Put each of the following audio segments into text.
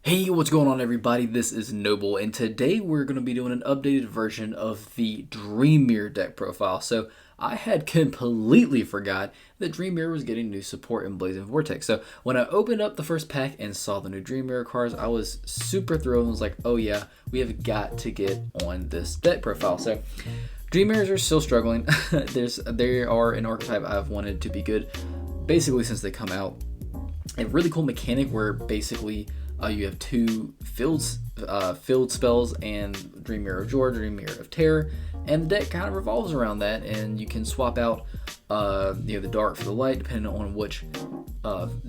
Hey, what's going on everybody? This is Noble, and today we're going to be doing an updated version of the Dream Mirror deck profile. So I had completely forgot that Dream Mirror was getting new support in Blazing Vortex. So when I opened up the first pack and saw the new Dream Mirror cards, I was super thrilled and was like, oh yeah, we have got to get on this deck profile. So Dream Mirrors are still struggling. They are an archetype I've wanted to be good basically since they come out. A really cool mechanic where basically you have two field spells and Dream Mirror of Joy, Dream Mirror of Terror, and the deck kind of revolves around that, and you can swap out the dark for the light depending on which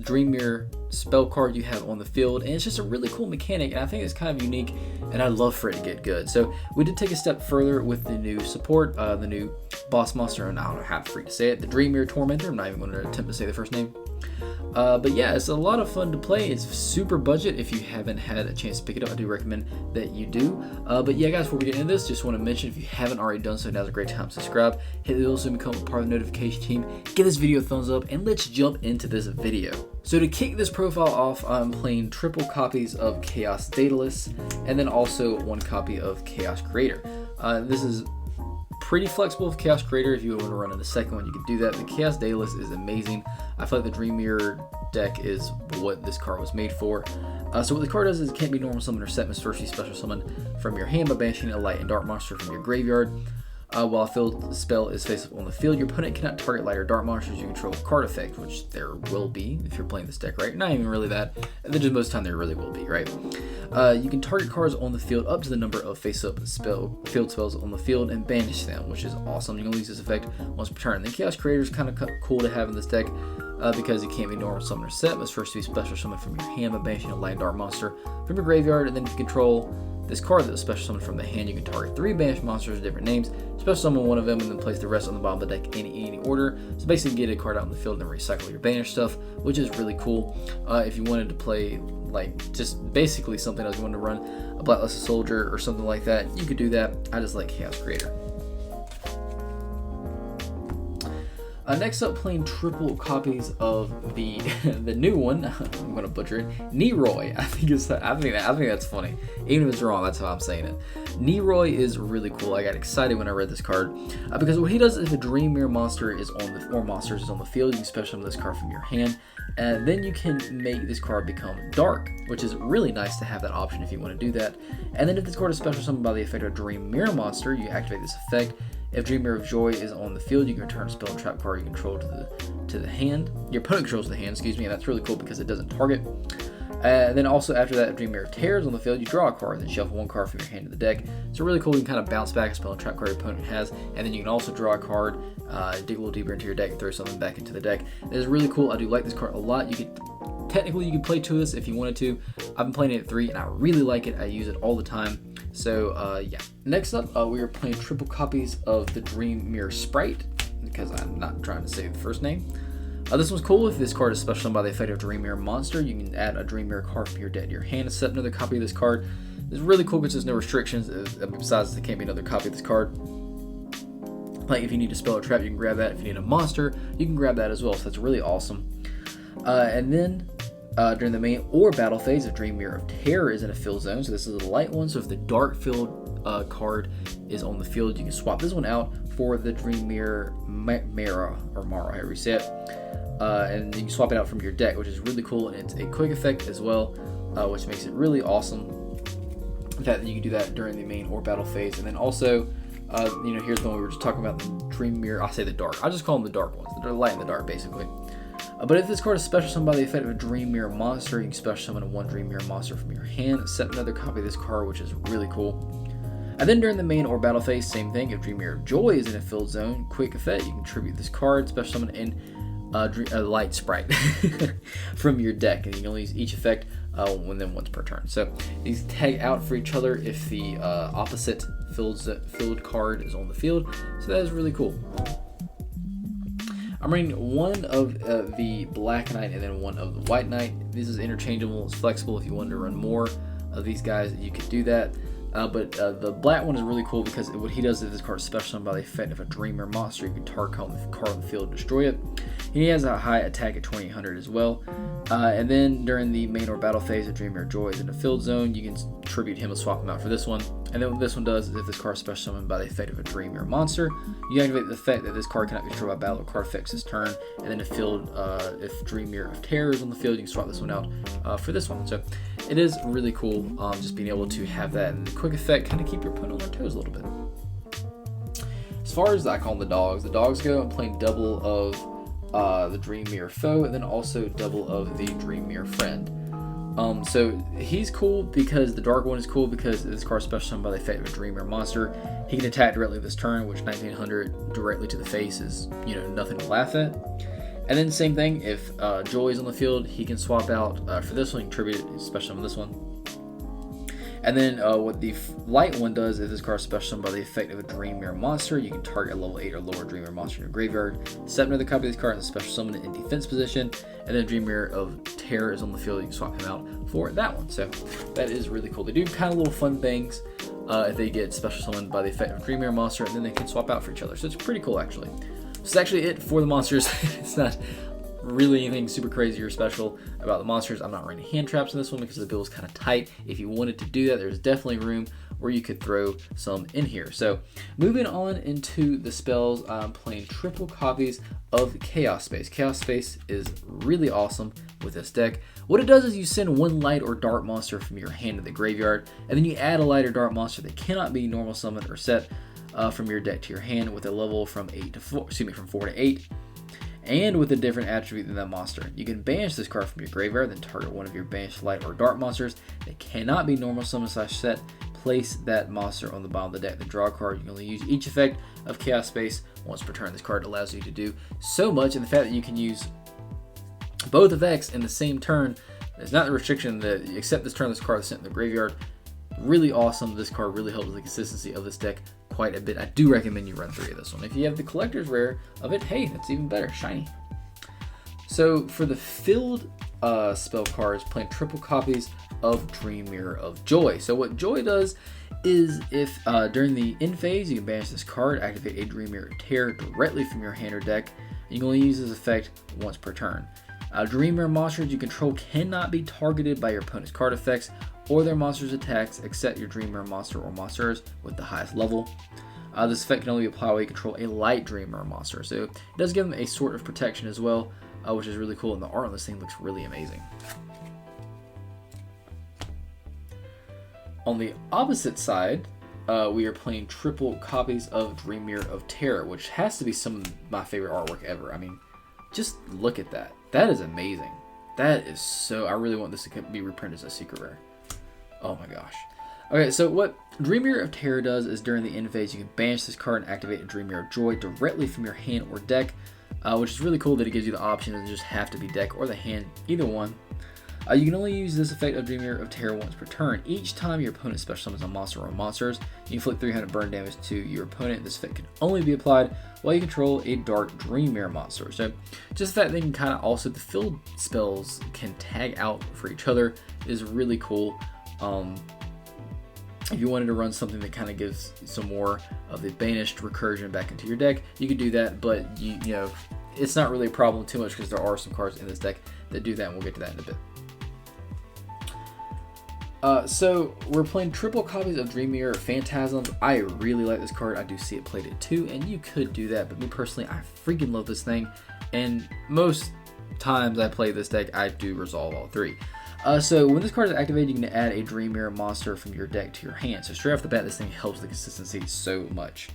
Dream Mirror spell card you have on the field, and it's just a really cool mechanic, and I think it's kind of unique, and I'd love for it to get good. So we did take a step further with the new support, the new boss monster, and I don't know how to say it, the Dream Mirror Tormentor. I'm not even going to attempt to say the first name. But yeah, it's a lot of fun to play. It's super budget. If you haven't had a chance to pick it up, I do recommend that you do. But yeah, guys, before we get into this, just want to mention, if you haven't already done so, now's a great time to subscribe. Hit the bell so you become a part of the notification team. Give this video a thumbs up, and let's jump into this video. So to kick this profile off, I'm playing triple copies of Chaos Daedalus, and then also one copy of Chaos Creator. This is pretty flexible with Chaos Creator. If you want to run in the second one, you can do that. The Chaos Daedalus is amazing. I feel like the Dream Mirror deck is what this card was made for. So what the card does is it can't be normal summon or set, must first be special summon from your hand by banishing a light and dark monster from your graveyard. While a field spell is face up on the field, your opponent cannot target light or dark monsters you control with card effects, which there will be if you're playing this deck, right? Not even really that. Then just most of the time there really will be, right? You can target cards on the field up to the number of face-up field spells on the field and banish them, which is awesome. You can use this effect once per turn. The Chaos Creator is kind of cool to have in this deck because it can't be normal summon or set. Must first be special summon from your hand by banishing a light and dark monster from your graveyard, and then if you control this card that was special summoned from the hand, you can target 3 banished monsters with different names, special summon one of them, and then place the rest on the bottom of the deck in any order. So basically get a card out in the field and then recycle your banished stuff, which is really cool. If you wanted to play like just basically something else, you wanted to run a Blacklisted Soldier or something like that, you could do that. I just like Chaos Creator. Next up, playing triple copies of the new one. I'm gonna butcher it. Neroy. I think that's funny. Even if it's wrong, that's how I'm saying it. Neroy is really cool. I got excited when I read this card because what he does is if a Dream Mirror monster is on the monsters is on the field, you can special summon this card from your hand, and then you can make this card become dark, which is really nice to have that option if you want to do that. And then if this card is special summoned by the effect of a Dream Mirror monster, you activate this effect. If Dream Mirror of Joy is on the field, you can return a spell and trap card you control to the hand. Your opponent controls the hand, excuse me, and that's really cool because it doesn't target. Then also after that, if Dream Mirror of Terror is on the field, you draw a card, then shuffle one card from your hand to the deck. So really cool, you can kind of bounce back a spell and trap card your opponent has, and then you can also draw a card, dig a little deeper into your deck, and throw something back into the deck. It is really cool. I do like this card a lot. Technically, you could play 2 of this if you wanted to. I've been playing it at 3, and I really like it. I use it all the time. So, yeah. Next up, we are playing triple copies of the Dream Mirror Sprite, because I'm not trying to say the first name. This one's cool. If this card is special by the effect of Dream Mirror monster, you can add a Dream Mirror card from your deck to your hand and set another copy of this card. It's really cool because there's no restrictions. Besides, there can't be another copy of this card. Like, if you need a spell or trap, you can grab that. If you need a monster, you can grab that as well. So that's really awesome. And then during the main or battle phase, if Dream Mirror of Terror is in a field zone, so this is a light one, so if the dark field card is on the field, you can swap this one out for the Dream Mirror Mara, however you say it, and you can swap it out from your deck, which is really cool, and it's a quick effect as well, which makes it really awesome that you can do that during the main or battle phase. And then also, here's the one we were just talking about, the Dream Mirror, I'll say the dark, I'll just call them the dark ones, the light and the dark basically. But if this card is special summoned by the effect of a Dream Mirror monster, you can special summon one Dream Mirror monster from your hand, set another copy of this card, which is really cool. And then during the main or battle phase, same thing. If Dream Mirror of Joy is in a field zone, quick effect, you can tribute this card, special summon in a light sprite from your deck, and you can only use each effect once per turn. So these tag out for each other if the opposite field card is on the field. So that is really cool. I'm running one of the Black Knight and then one of the White Knight. This is interchangeable, it's flexible. If you wanted to run more of these guys, you could do that. But the black one is really cool because what he does is this card is special summoned by the effect of a Dream Mirror monster. You can target the card on the field and destroy it. He has a high attack at 2800 as well. And then during the main or battle phase, if Dream Mirror Joy is in the field zone, you can tribute him and swap him out for this one. And then what this one does is if this card is special summoned by the effect of a Dream Mirror monster, you activate the effect that this card cannot be destroyed by battle or card effects this turn. And then if Dream Mirror of Terror is on the field, you can swap this one out for this one. So it is really cool just being able to have that, and the quick effect kind of keep your opponent on their toes a little bit. As far as I call them the dogs go, I'm playing double of the Dream Mirror foe, and then also double of the Dream Mirror friend. So he's cool because the dark one is cool because this card is special summoned by the effect of a Dream Mirror monster. He can attack directly this turn, which 1900 directly to the face is nothing to laugh at. And then same thing, if Joy is on the field, he can swap out for this one, he can tribute special summon this one. And then what the light one does is this card is special summoned by the effect of a Dream Mirror monster. You can target a level 8 or lower Dream Mirror monster in your graveyard. Set another copy of this card and special summon it in defense position. And then Dream Mirror of Terror is on the field. You can swap him out for that one. So that is really cool. They do kind of little fun things if they get special summoned by the effect of a Dream Mirror monster, and then they can swap out for each other. So it's pretty cool actually. So it's actually it for the monsters. It's not really anything super crazy or special about the monsters. I'm not running hand traps in this one because the bill is kind of tight. If you wanted to do that, there's definitely room where you could throw some in here. So moving on into the spells, I'm playing triple copies of Chaos Space. Chaos Space is really awesome with this deck. What it does is you send one light or dark monster from your hand to the graveyard, and then you add a light or dark monster that cannot be normal summoned or set from your deck to your hand with a level from 4 to 8. And with a different attribute than that monster. You can banish this card from your graveyard, then target one of your banished light or dark monsters that cannot be normal summon / set. Place that monster on the bottom of the deck, then draw a card. You can only use each effect of Chaos Space once per turn. This card allows you to do so much, and the fact that you can use both effects in the same turn is not the restriction that except this turn this card is sent in the graveyard. Really awesome. This card really helps the consistency of this deck quite a bit. I do recommend you run 3 of this one. If you have the collector's rare of it, hey, that's even better, shiny. So for the field spell cards, playing triple copies of Dream Mirror of Joy. So what Joy does is if during the end phase you can banish this card, activate a Dream Mirror Terror directly from your hand or deck. You can only use this effect once per turn. Dream Mirror monsters you control cannot be targeted by your opponent's card effects or their monster's attacks except your Dream Mirror monster or monsters with the highest level. This effect can only be applied while you control a light Dream Mirror monster. So it does give them a sort of protection as well, which is really cool, and the art on this thing looks really amazing. On the opposite side, we are playing triple copies of Dream Mirror of Terror, which has to be some of my favorite artwork ever. I mean, just look at that. That is amazing. That is so... I really want this to be reprinted as a secret rare. Oh my gosh. Okay, so what Dream Mirror of Terror does is during the end phase, you can banish this card and activate a Dream Mirror of Joy directly from your hand or deck, which is really cool that it gives you the option to just have to be deck or the hand, either one. You can only use this effect of Dream Mirror of Terror once per turn. Each time your opponent special summons a monster or monsters, you inflict 300 burn damage to your opponent. This effect can only be applied while you control a dark Dream Mirror monster. So just the fact that they can kind of also, the field spells can tag out for each other is really cool. If you wanted to run something that kind of gives some more of the banished recursion back into your deck, you could do that, but you know, it's not really a problem too much because there are some cards in this deck that do that, and we'll get to that in a bit. So we're playing triple copies of Dream Mirror Phantasms. I really like this card. I do see it played it too, and you could do that, but me personally, I freaking love this thing, and most times I play this deck, I do resolve all 3. So when this card is activated, you can add a Dream Mirror monster from your deck to your hand. So straight off the bat, this thing helps the consistency so much.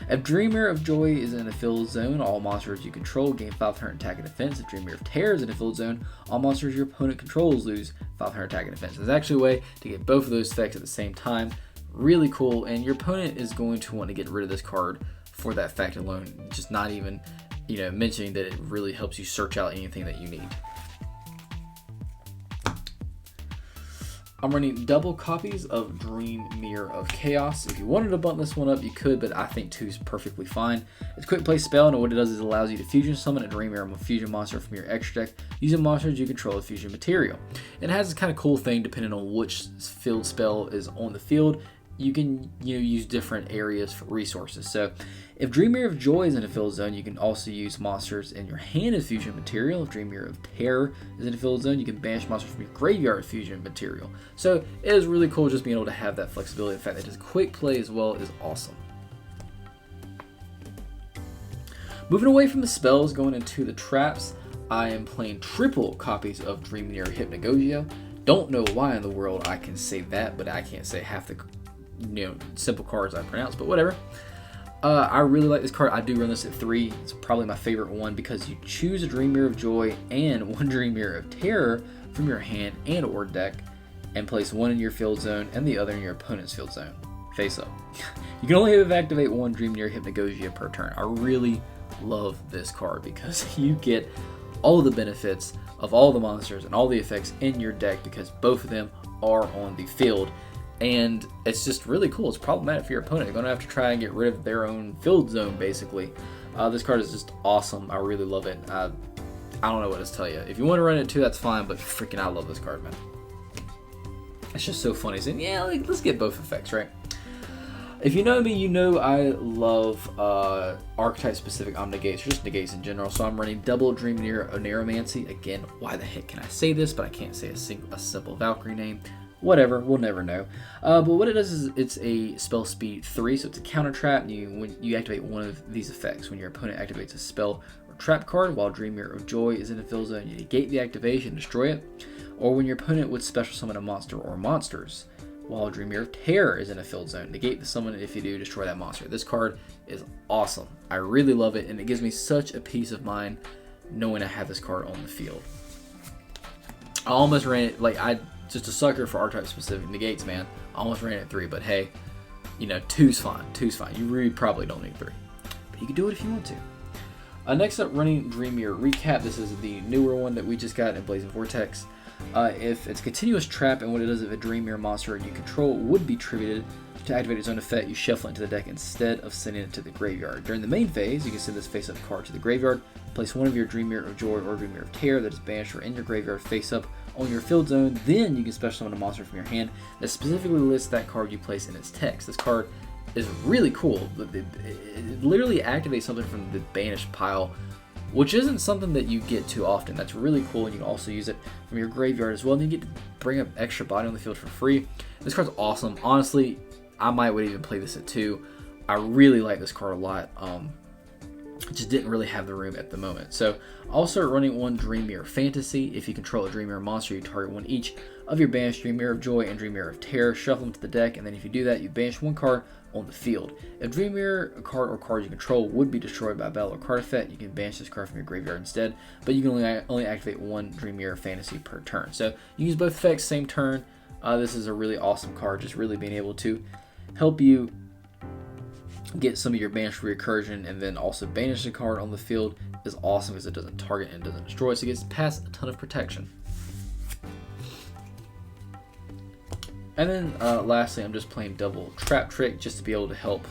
If Dream Mirror of Joy is in a field zone, all monsters you control gain 500 attack and defense. If Dream Mirror of Terror is in a field zone, all monsters your opponent controls lose 500 attack and defense. There's actually a way to get both of those effects at the same time. Really cool, and your opponent is going to want to get rid of this card for that fact alone, just not even, mentioning that it really helps you search out anything that you need. I'm running double copies of Dream Mirror of Chaos. If you wanted to bump this one up, you could, but I think 2 is perfectly fine. It's a quick play spell, and what it does is it allows you to fusion summon a Dream Mirror fusion monster from your extra deck using monsters you control with fusion material. It has this kind of cool thing depending on which field spell is on the field. you can use different areas for resources. So if Dream Mirror of Joy is in a field zone, you can also use monsters in your hand as fusion material. If Dream Mirror of Terror is in a field zone, you can banish monsters from your graveyard as fusion material. So it is really cool just being able to have that flexibility. The fact that it does quick play as well is awesome. Moving away from the spells, going into the traps, I am playing triple copies of Dream Mirror Hypnagogia. Don't know why in the world I can say that, but I can't say half the simple cards I pronounce, but whatever. I really like this card. I do run this at 3. It's probably my favorite one because you choose a Dream Mirror of Joy and one Dream Mirror of Terror from your hand and or deck, and place one in your field zone and the other in your opponent's field zone, face up. You can only activate one Dream Mirror Hypnagogia per turn. I really love this card because you get all of the benefits of all the monsters and all the effects in your deck because both of them are on the field. And it's just really cool. It's problematic for your opponent. They're going to have to try and get rid of their own field zone, basically. This card is just awesome. I really love it. I don't know what to tell you. If you want to run it too, that's fine, but freaking I love this card, man. It's just so funny. Saying, yeah, let's get both effects, right? If you know me, you know I love archetype-specific negates, or just negates in general. So I'm running double Dream Mirror Oneiromancy. Again, why the heck can I say this, but I can't say a simple Valkyrie name. Whatever, we'll never know. But what it does is it's a spell speed 3, so it's a counter trap. When you activate one of these effects, when your opponent activates a spell or trap card while Dream Mirror of Joy is in a field zone, you negate the activation, destroy it. Or when your opponent would special summon a monster or monsters while Dream Mirror of Terror is in a field zone, negate the summon, and if you do, destroy that monster. This card is awesome. I really love it, and it gives me such a peace of mind knowing I have this card on the field. I almost ran it, just a sucker for archetype specific negates, man. I almost ran it at 3, but hey, 2's fine. 2's fine. You really probably don't need 3. But you can do it if you want to. Next up, running Dream Mirror Recap. This is the newer one that we just got in Blazing Vortex. If it's a continuous trap, and what it does if a Dream Mirror monster you control would be tributed to activate its own effect, you shuffle it into the deck instead of sending it to the graveyard. During the main phase, you can send this face-up card to the graveyard, place one of your Dream Mirror of Joy or Dream Mirror of Terror that is banished or in your graveyard face-up on your field zone. Then you can special summon a monster from your hand that specifically lists that card you place in its text. This card is really cool. It literally activates something from the banished pile, which isn't something that you get too often. That's really cool, and you can also use it from your graveyard as well. And you get to bring up extra body on the field for free. This card's awesome. Honestly, I would even play this at 2. I really like this card a lot. Just didn't really have the room at the moment. So also running one Dream Mirror Fantasy. If you control a Dream Mirror monster, you target one each of your banished Dream Mirror of Joy and Dream Mirror of Terror, shuffle them to the deck, and then if you do that, you banish one card on the field. If Dream Mirror card or card you control would be destroyed by a battle or card effect, you can banish this card from your graveyard instead, but you can only activate one Dream Mirror Fantasy per turn. So you use both effects same turn. This is a really awesome card, just really being able to help you get some of your banished recursion, and then also banish a card on the field is awesome because it doesn't target and doesn't destroy, so it gets past a ton of protection. And then lastly, I'm just playing double Trap Trick just to be able to help,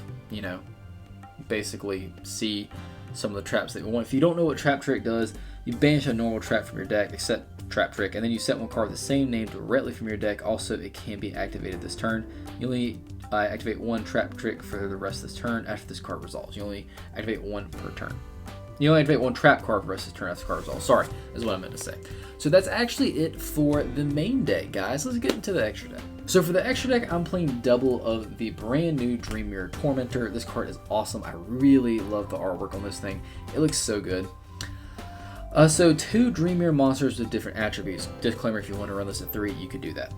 basically see some of the traps that you want. If you don't know what Trap Trick does, you banish a normal trap from your deck, except Trap Trick, and then you set one card with the same name directly from your deck. Also, it can be activated this turn. You only activate one Trap Trick for the rest of this turn after this card resolves. You only activate one per turn. You only activate one trap card for the rest of the turn after the card resolves. Sorry, is what I meant to say. So that's actually it for the main deck, guys. Let's get into the extra deck. So for the extra deck, I'm playing double of the brand new Dream Mirror Tormentor. This card is awesome. I really love the artwork on this thing. It looks so good. So 2 Dream Mirror monsters with different attributes. Disclaimer, if you want to run this at 3, you could do that.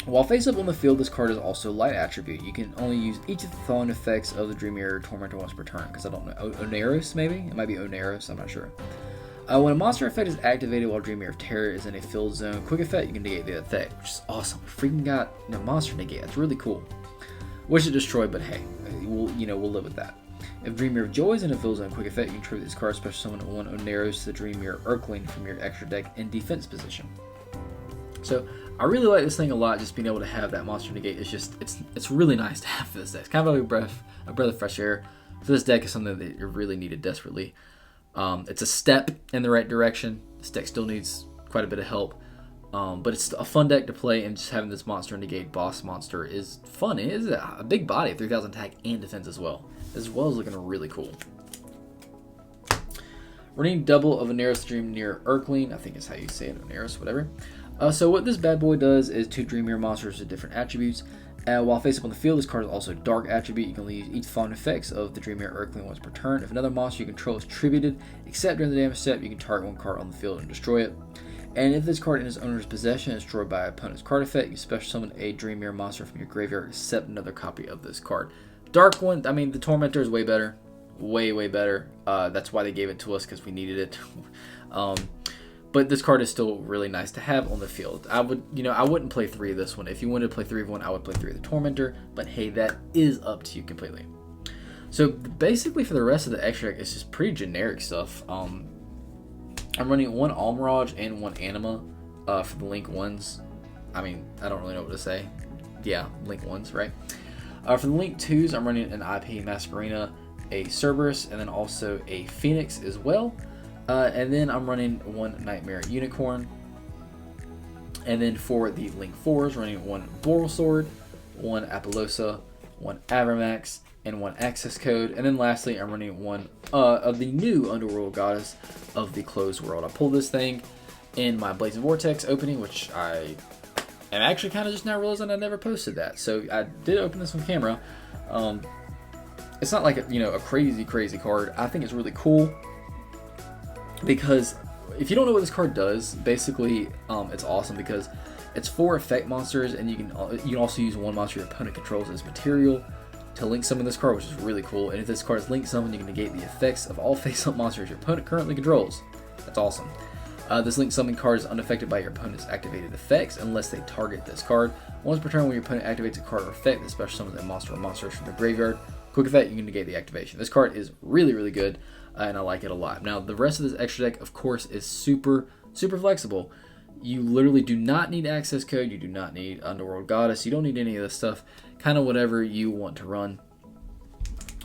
While face up on the field, this card is also light attribute. You can only use each of the following effects of the Dream Mirror Tormentor once per turn, because I don't know. Oneros, maybe? It might be Oneros, I'm not sure. When a monster effect is activated while Dream Mirror of Terror is in a field zone, quick effect, you can negate the effect, which is awesome. We freaking got monster negate. That's really cool. Wish it destroyed, but hey, we'll live with that. If Dream Mirror of Joy is in a field zone, quick effect, you can tribute this card, special summon one Oneros to the Dream Mirror Urkling from your extra deck in defense position. So I really like this thing a lot. Just being able to have that monster negate is just it's really nice to have for this deck. It's kind of like a breath of fresh air. For this deck is something that you really needed desperately. It's a step in the right direction. This deck still needs quite a bit of help. But it's a fun deck to play, and just having this monster negate boss monster is fun. It is a big body, 3,000 attack and defense as well as looking really cool. Running double of Veneris Dreamir Urkling, I think is how you say it, Veneris, whatever. So what this bad boy does is 2 Dream Mirror monsters with different attributes. While face up on the field, this card is also dark attribute. You can only use each font effects of the Dream Mirror Urkling once per turn. If another monster you control is tributed, except during the damage step, you can target one card on the field and destroy it. And if this card in its owner's possession is destroyed by an opponent's card effect, you special summon a Dream Mirror monster from your graveyard, except another copy of this card. Dark one, I mean, the Tormentor is way better. Way better. That's why they gave it to us, because we needed it. But this card is still really nice to have on the field. I wouldn't play 3 of this one. If you wanted to play 3 of one, I would play 3 of the Tormentor. But hey, that is up to you completely. So basically for the rest of the extra deck, it's just pretty generic stuff. I'm running 1 Almirage and 1 Anima for the Link 1s. I mean, I don't really know what to say. Yeah, Link 1s, right? For the Link 2s, I'm running an IP Masquerena, a Cerberus, and then also a Phoenix as well. And then I'm running 1 Nightmare Unicorn. And then for the Link 4s, running 1 Boral Sword, 1 Apollosa, 1 Avermax, and 1 Access Code. And then lastly, I'm running 1 of the new Underworld Goddess of the Closed World. I pulled this thing in my Blazing Vortex opening, which I am actually kind of just now realizing I never posted that. So I did open this on camera. It's not like a crazy card. I think it's really cool because if you don't know what this card does, basically it's awesome because it's 4 effect monsters, and you can also use 1 monster your opponent controls as material to link summon this card, which is really cool. And if this card is link summoned, you can negate the effects of all face-up monsters your opponent currently controls. That's awesome. This link summon card is unaffected by your opponent's activated effects unless they target this card. Once per turn, when your opponent activates a card or effect that special summons a monster or monsters from the graveyard, quick effect, you can negate the activation. This card is really good, and I like it a lot. Now, the rest of this extra deck, of course, is super flexible. You literally do not need Access Code. You do not need Underworld Goddess. You don't need any of this stuff. Kind of whatever you want to run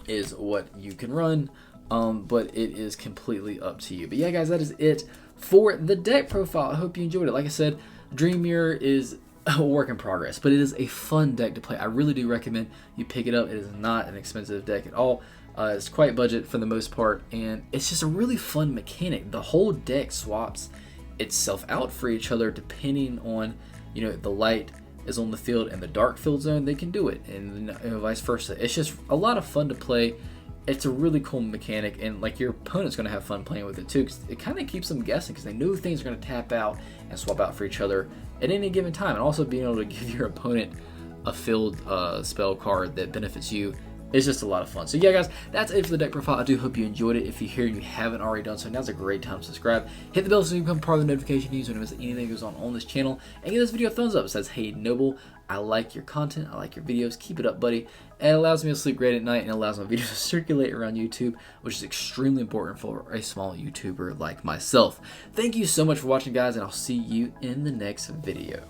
is what you can run, but it is completely up to you. But yeah, guys, that is it for the deck profile. I hope you enjoyed it. Like I said, Dream Mirror is a work in progress, but it is a fun deck to play. I really do recommend you pick it up. It is not an expensive deck at all. It's quite budget for the most part, and it's just a really fun mechanic. The whole deck swaps itself out for each other depending on, the light is on the field and the dark field zone, they can do it, and vice versa. It's just a lot of fun to play. It's a really cool mechanic, and like your opponent's going to have fun playing with it too, because it kind of keeps them guessing, because they know things are going to tap out and swap out for each other at any given time. And also being able to give your opponent a field spell card that benefits you is just a lot of fun. So yeah, guys, that's it for the deck profile. I do hope you enjoyed it. If you're here and you haven't already done so, now's a great time to subscribe. Hit the bell so you become part of the notification news when anything goes on this channel. And give this video a thumbs up. It says, hey, Noble, I like your content. I like your videos. Keep it up, buddy. It allows me to sleep great at night, and it allows my videos to circulate around YouTube, which is extremely important for a small YouTuber like myself. Thank you so much for watching, guys, and I'll see you in the next video.